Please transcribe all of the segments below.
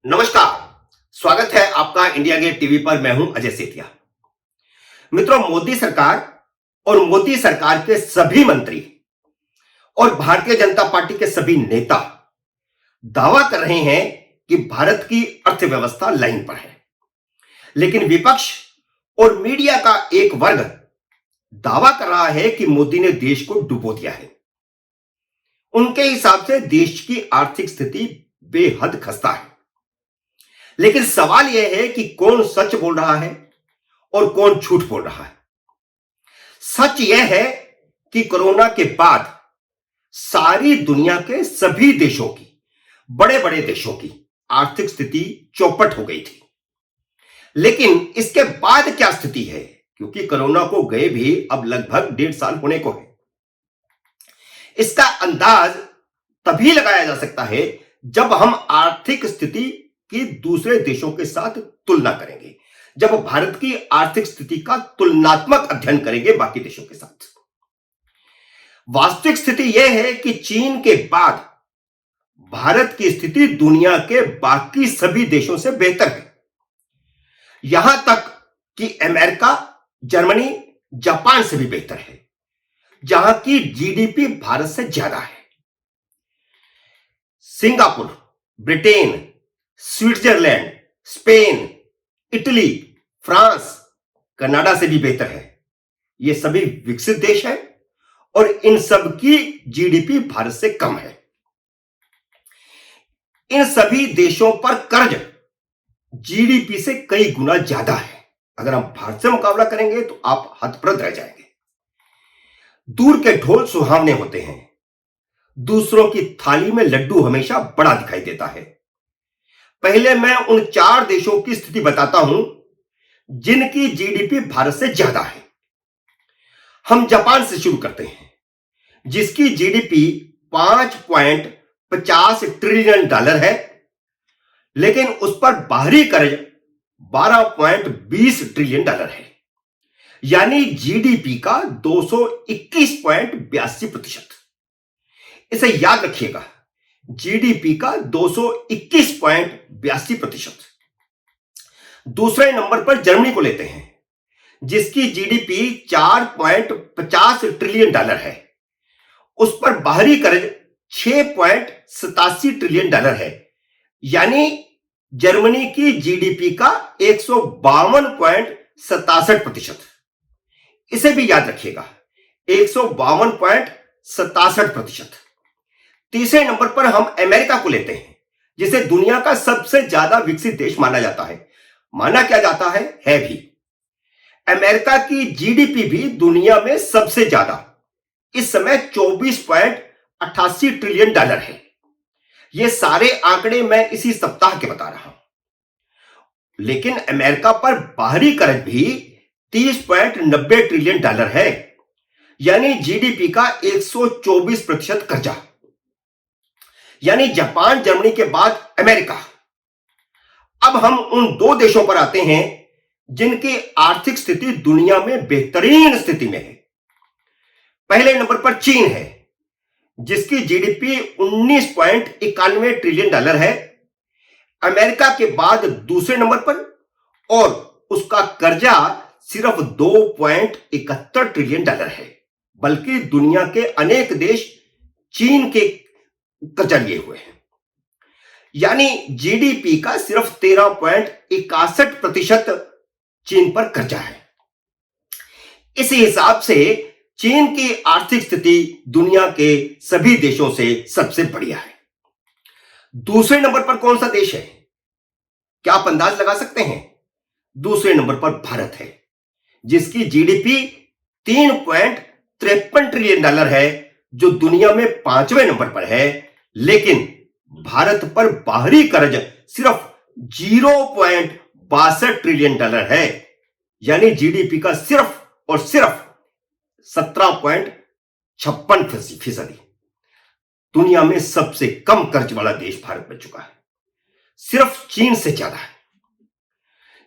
नमस्कार। स्वागत है आपका इंडिया गेट टीवी पर। मैं हूं अजय सेठिया। मित्रों, मोदी सरकार और मोदी सरकार के सभी मंत्री और भारतीय जनता पार्टी के सभी नेता दावा कर रहे हैं कि भारत की अर्थव्यवस्था लाइन पर है, लेकिन विपक्ष और मीडिया का एक वर्ग दावा कर रहा है कि मोदी ने देश को डुबो दिया है। उनके हिसाब से देश की आर्थिक स्थिति बेहद खस्ता है, लेकिन सवाल यह है कि कौन सच बोल रहा है और कौन झूठ बोल रहा है। सच यह है कि कोरोना के बाद सारी दुनिया के सभी देशों की, बड़े बड़े देशों की आर्थिक स्थिति चौपट हो गई थी। लेकिन इसके बाद क्या स्थिति है, क्योंकि कोरोना को गए भी अब लगभग 1.5 साल होने को है, इसका अंदाज तभी लगाया जा सकता है जब हम आर्थिक स्थिति की दूसरे देशों के साथ तुलना करेंगे, जब भारत की आर्थिक स्थिति का तुलनात्मक अध्ययन करेंगे बाकी देशों के साथ। वास्तविक स्थिति यह है कि चीन के बाद भारत की स्थिति दुनिया के बाकी सभी देशों से बेहतर है। यहां तक कि अमेरिका, जर्मनी, जापान से भी बेहतर है, जहां की जीडीपी भारत से ज्यादा है। Singapore, Britain, Switzerland, Spain, Italy, France, Canada से भी बेहतर है। ये सभी विकसित देश हैं और इन सब की जीडीपी भारत से कम है। इन सभी देशों पर कर्ज जीडीपी से कई गुना ज्यादा है। अगर हम भारत से मुकाबला करेंगे तो आप हतप्रभ रह जाएंगे। दूर के ढोल सुहावने होते हैं, दूसरों की थाली में लड्डू हमेशा बड़ा दिखाई देता है। पहले मैं उन 4 देशों की स्थिति बताता हूं जिनकी जीडीपी भारत से ज्यादा है। हम जापान से शुरू करते हैं, जिसकी जीडीपी $5.50 ट्रिलियन है, लेकिन उस पर बाहरी कर्ज $12.20 ट्रिलियन है, यानी जीडीपी का 221.82%। इसे याद रखिएगा, जीडीपी का 221.82%। दूसरे नंबर पर जर्मनी को लेते हैं, जिसकी जीडीपी $4.50 ट्रिलियन है। उस पर बाहरी कर्ज $6.87 ट्रिलियन है, यानी जर्मनी की जीडीपी का 152.67%। इसे भी याद रखिएगा, 152.67%। तीसरे नंबर पर हम अमेरिका को लेते हैं, जिसे दुनिया का सबसे ज्यादा विकसित देश माना जाता है। माना क्या जाता है भी। अमेरिका की जीडीपी भी दुनिया में सबसे ज्यादा, इस समय $24.88 ट्रिलियन है। ये सारे आंकड़े मैं इसी सप्ताह के बता रहा हूं। लेकिन अमेरिका पर बाहरी कर्ज भी $30.90 ट्रिलियन है, यानी जीडीपी का 124% कर्जा, यानी जापान, जर्मनी के बाद अमेरिका। अब हम उन 2 देशों पर आते हैं जिनकी आर्थिक स्थिति दुनिया में बेहतरीन स्थिति में है। पहले नंबर पर चीन है, जिसकी जीडीपी $19.91 ट्रिलियन है। अमेरिका के बाद दूसरे नंबर पर, और उसका कर्जा सिर्फ $2.71 ट्रिलियन है, बल्कि दुनिया के अनेक देश चीन के कर्जा लिए हुए हैं, यानी जीडीपी का सिर्फ 13.61% चीन पर कर्जा है। इसी हिसाब से चीन की आर्थिक स्थिति दुनिया के सभी देशों से सबसे बढ़िया है। दूसरे नंबर पर कौन सा देश है, क्या आप अंदाज लगा सकते हैं? दूसरे नंबर पर भारत है, जिसकी जीडीपी $3.53 ट्रिलियन है, जो दुनिया में 5वें नंबर पर है। लेकिन भारत पर बाहरी कर्ज सिर्फ $0.62 ट्रिलियन है, यानी जीडीपी का सिर्फ और सिर्फ 17.56%। दुनिया में सबसे कम कर्ज वाला देश भारत बन चुका है, सिर्फ चीन से ज्यादा है,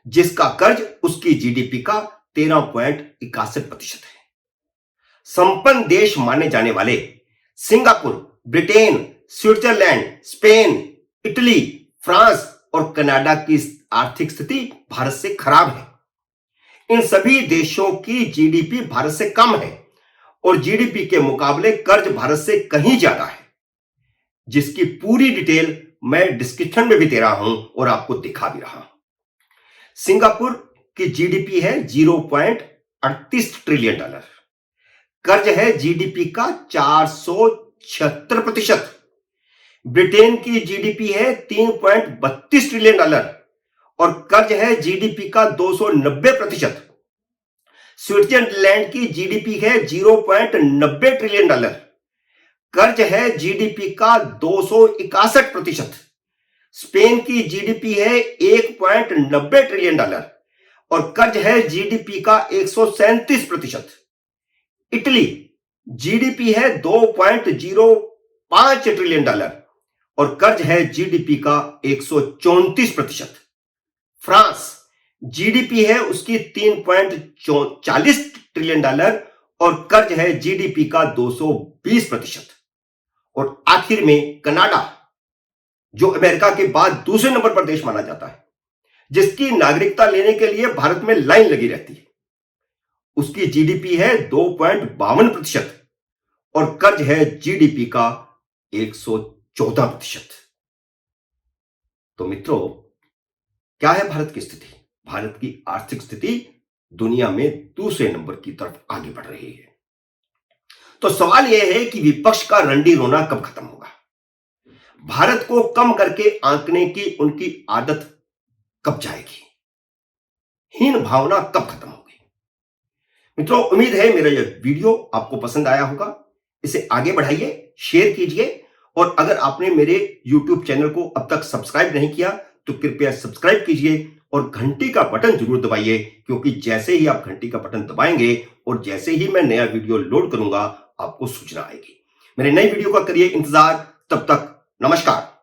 जिसका कर्ज उसकी जीडीपी का 13.61% है। संपन्न देश माने जाने वाले Singapore, Britain, Switzerland, Spain, Italy, France और कनाडा की आर्थिक स्थिति भारत से खराब है। इन सभी देशों की जीडीपी भारत से कम है और जीडीपी के मुकाबले कर्ज भारत से कहीं ज्यादा है, जिसकी पूरी डिटेल मैं डिस्क्रिप्शन में भी दे रहा हूं और आपको दिखा भी रहा हूं। सिंगापुर की जीडीपी है 0.38 ट्रिलियन डॉलर, कर्ज है जीडीपी का 476%। ब्रिटेन की जीडीपी है 3.32 ट्रिलियन डॉलर और कर्ज है जीडीपी का 290%। स्विट्जरलैंड की जीडीपी है 0.90 ट्रिलियन डॉलर, कर्ज है जीडीपी का 261%। स्पेन की जीडीपी है 1.90 ट्रिलियन डॉलर और कर्ज है जीडीपी का 137%। इटली जीडीपी है 2.05 ट्रिलियन डॉलर और कर्ज है जीडीपी का 134%। फ्रांस जीडीपी है उसकी 3.40 ट्रिलियन डॉलर और कर्ज है जीडीपी का 220%। और आखिर में कनाडा, जो अमेरिका के बाद दूसरे नंबर पर देश माना जाता है, जिसकी नागरिकता लेने के लिए भारत में लाइन लगी रहती है, उसकी जीडीपी है 2.52% और कर्ज है जीडीपी का 114%। तो मित्रों, क्या है भारत की स्थिति? भारत की आर्थिक स्थिति दुनिया में दूसरे नंबर की तरफ आगे बढ़ रही है। तो सवाल यह है कि विपक्ष का रंडी रोना कब खत्म होगा? भारत को कम करके आंकने की उनकी आदत कब जाएगी? हीन भावना कब खत्म होगी? मित्रों, उम्मीद है मेरा यह वीडियो आपको पसंद आया होगा। इसे आगे बढ़ाइए, शेयर कीजिए और अगर आपने मेरे YouTube चैनल को अब तक सब्सक्राइब नहीं किया तो कृपया सब्सक्राइब कीजिए और घंटी का बटन जरूर दबाइए, क्योंकि जैसे ही आप घंटी का बटन दबाएंगे और जैसे ही मैं नया वीडियो लोड करूंगा आपको सूचना आएगी। मेरे नई वीडियो का करिए इंतजार। तब तक नमस्कार।